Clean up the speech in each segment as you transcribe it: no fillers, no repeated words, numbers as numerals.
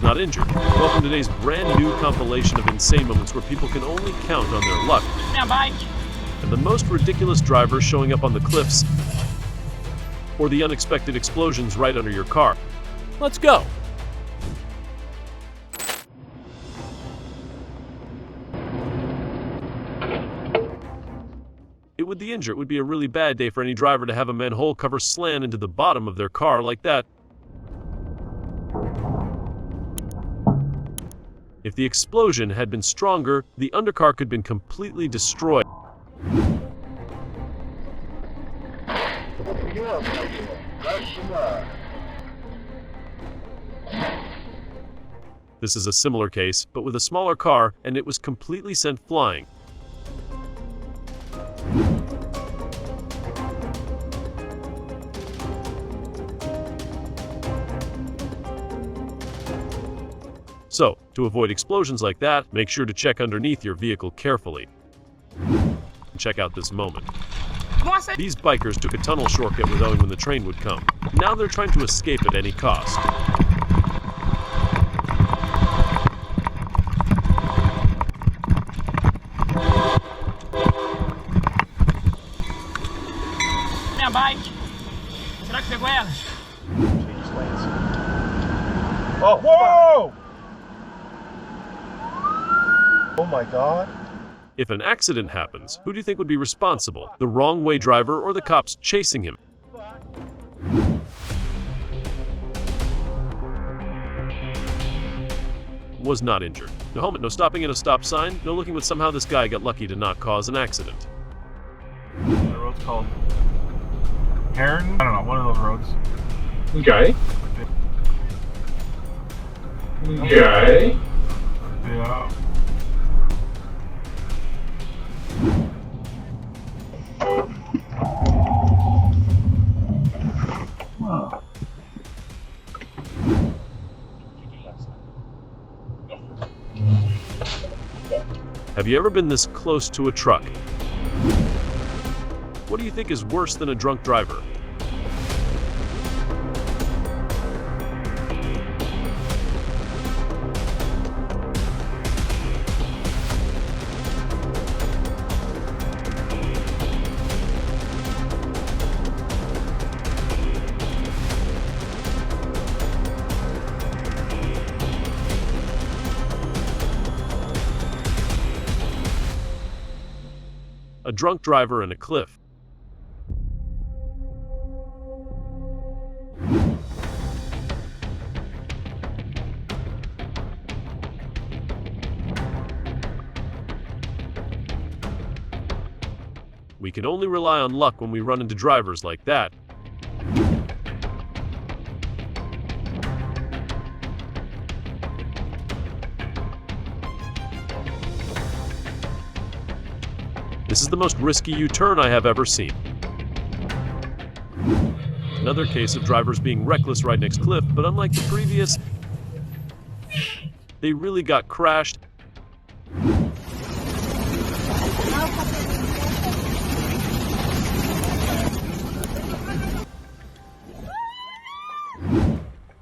not injured. Welcome to today's brand new compilation of insane moments where people can only count on their luck. And the most ridiculous drivers showing up on the cliffs, or the unexpected explosions right under your car. Let's go! With the injured, it would be a really bad day for any driver to have a manhole cover slant into the bottom of their car like that. If the explosion had been stronger, the undercar could have been completely destroyed. This is a similar case, but with a smaller car, and it was completely sent flying. So, to avoid explosions like that, make sure to check underneath your vehicle carefully. Check out this moment. These bikers took a tunnel shortcut with knowing when the train would come. Now they're trying to escape at any cost. Minha bike. Será que pegou ela? Oh, whoa! Oh my God. If an accident happens, who do you think would be responsible? The wrong way driver or the cops chasing him? Was not injured. No helmet, no stopping at a stop sign, no looking, but somehow this guy got lucky to not cause an accident. The road's called Heron? I don't know, one of those roads. Okay. Okay. Yeah. Have you ever been this close to a truck? What do you think is worse than a drunk driver? A drunk driver and a cliff. We can only rely on luck when we run into drivers like that. This is the most risky U-turn I have ever seen. Another case of drivers being reckless right next cliff, but unlike the previous, they really got crashed.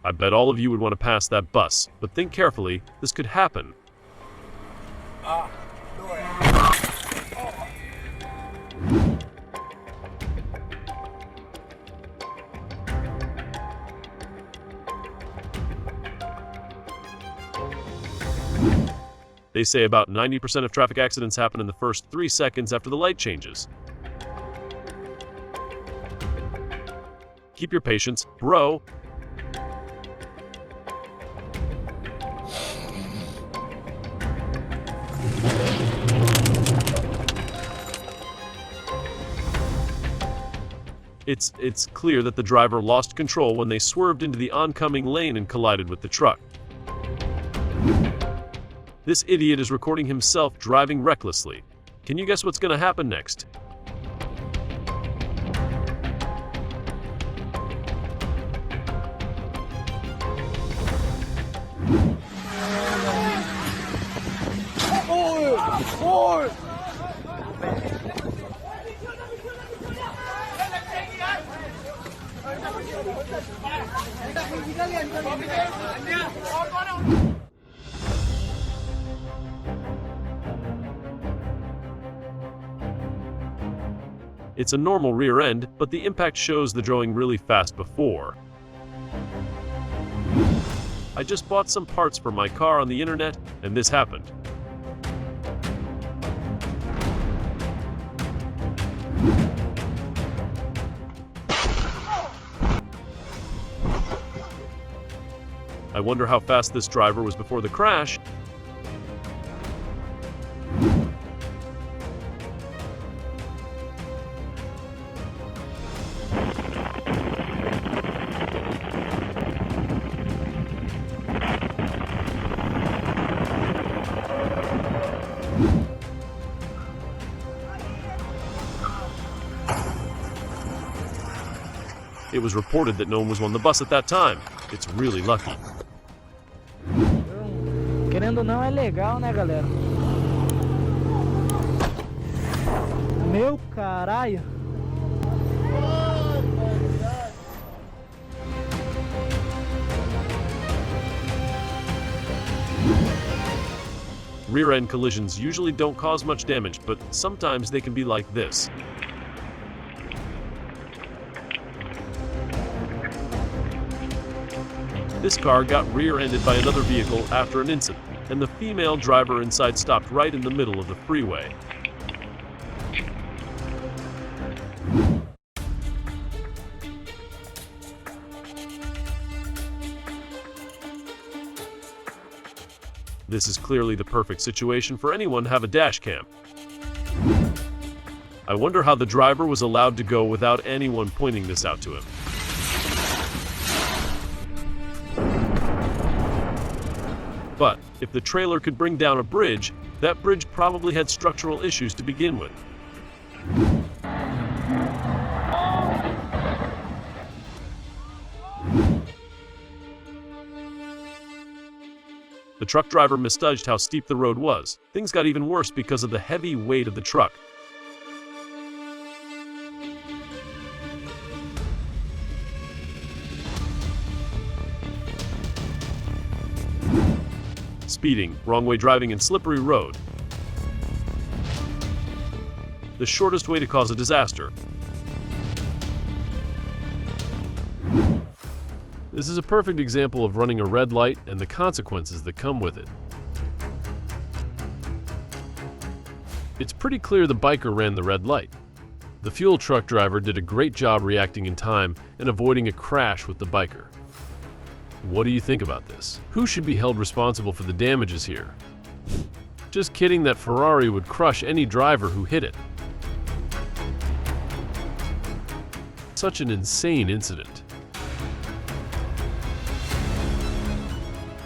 I bet all of you would want to pass that bus, but think carefully, this could happen. They say about 90% of traffic accidents happen in the first 3 seconds after the light changes. Keep your patience, bro. It's clear that the driver lost control when they swerved into the oncoming lane and collided with the truck. This idiot is recording himself driving recklessly. Can you guess what's going to happen next? It's a normal rear end, but the impact shows the going really fast before. I just bought some parts for my car on the internet, and this happened. I wonder how fast this driver was before the crash. It was reported that no one was on the bus at that time. It's really lucky. Querendo ou não é legal, né, galera? Meu caralho! Rear-end collisions usually don't cause much damage, but sometimes they can be like this. This car got rear-ended by another vehicle after an incident, and the female driver inside stopped right in the middle of the freeway. This is clearly the perfect situation for anyone to have a dash cam. I wonder how the driver was allowed to go without anyone pointing this out to him. But if the trailer could bring down a bridge, that bridge probably had structural issues to begin with. The truck driver misjudged how steep the road was. Things got even worse because of the heavy weight of the truck. Speeding, wrong-way driving, and slippery road. The shortest way to cause a disaster. This is a perfect example of running a red light and the consequences that come with it. It's pretty clear the biker ran the red light. The fuel truck driver did a great job reacting in time and avoiding a crash with the biker. What do you think about this? Who should be held responsible for the damages here? Just kidding that Ferrari would crush any driver who hit it. Such an insane incident.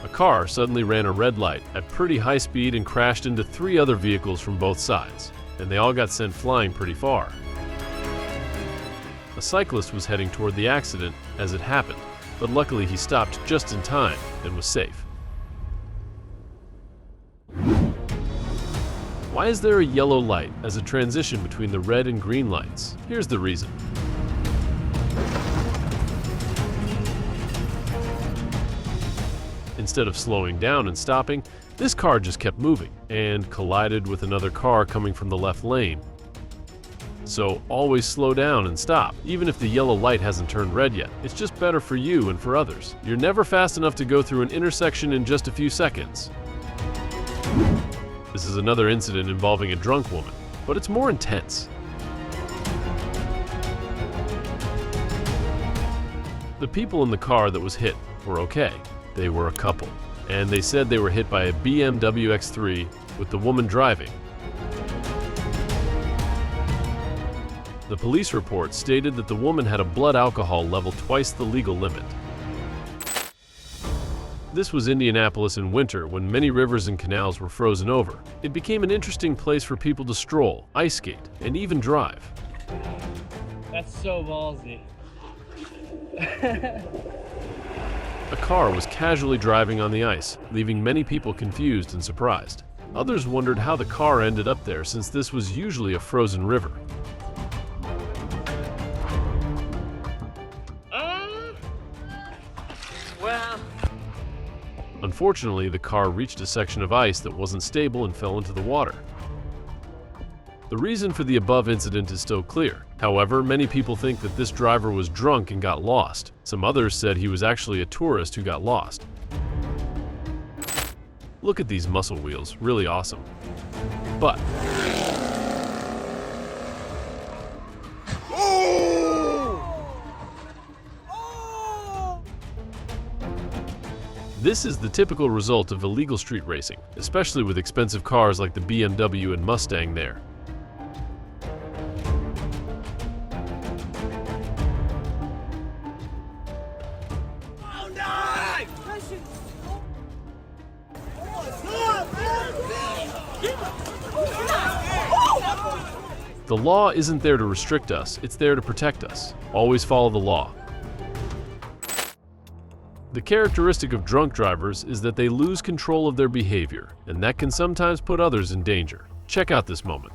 A car suddenly ran a red light at pretty high speed and crashed into 3 other vehicles from both sides, and they all got sent flying pretty far. A cyclist was heading toward the accident as it happened, but luckily he stopped just in time and was safe. Why is there a yellow light as a transition between the red and green lights? Here's the reason. Instead of slowing down and stopping, this car just kept moving and collided with another car coming from the left lane. So always slow down and stop, even if the yellow light hasn't turned red yet. It's just better for you and for others. You're never fast enough to go through an intersection in just a few seconds. This is another incident involving a drunk woman, but it's more intense. The people in the car that was hit were okay. They were a couple, and they said they were hit by a BMW X3 with the woman driving. The police report stated that the woman had a blood alcohol level twice the legal limit. This was Indianapolis in winter when many rivers and canals were frozen over. It became an interesting place for people to stroll, ice skate, and even drive. That's so ballsy. A car was casually driving on the ice, leaving many people confused and surprised. Others wondered how the car ended up there since this was usually a frozen river. Unfortunately, the car reached a section of ice that wasn't stable and fell into the water. The reason for the above incident is still clear. However, many people think that this driver was drunk and got lost. Some others said he was actually a tourist who got lost. Look at these muscle wheels, really awesome. But this is the typical result of illegal street racing, especially with expensive cars like the BMW and Mustang there. The law isn't there to restrict us, it's there to protect us. Always follow the law. The characteristic of drunk drivers is that they lose control of their behavior, and that can sometimes put others in danger. Check out this moment.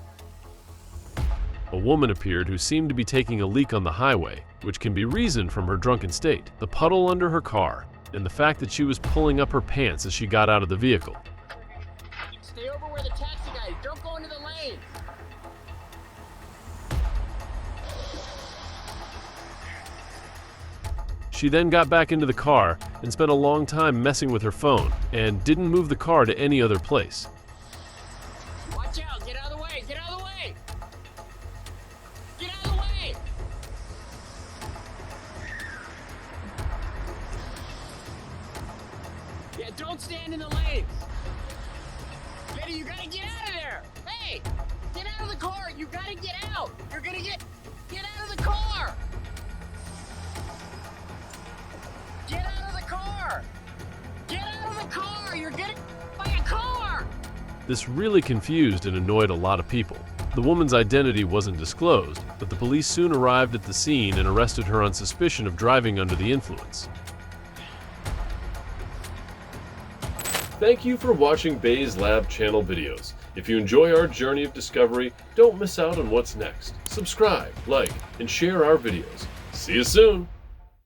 A woman appeared who seemed to be taking a leak on the highway, which can be reasoned from her drunken state, the puddle under her car, and the fact that she was pulling up her pants as she got out of the vehicle. Stay over where the taxi guy is. Don't go into the lane. She then got back into the car and spent a long time messing with her phone and didn't move the car to any other place. Watch out. Get out of the way. Get out of the way. Get out of the way. Yeah, don't stand in the lanes. Lady, you gotta get out of there. Hey, get out of the car. You gotta get out. You're gonna get out of the car. Get out of the car! Get out of the car! You're getting by a car! This really confused and annoyed a lot of people. The woman's identity wasn't disclosed, but the police soon arrived at the scene and arrested her on suspicion of driving under the influence. Thank you for watching BEZEDlab channel videos. If you enjoy our journey of discovery, don't miss out on what's next. Subscribe, like, and share our videos. See you soon!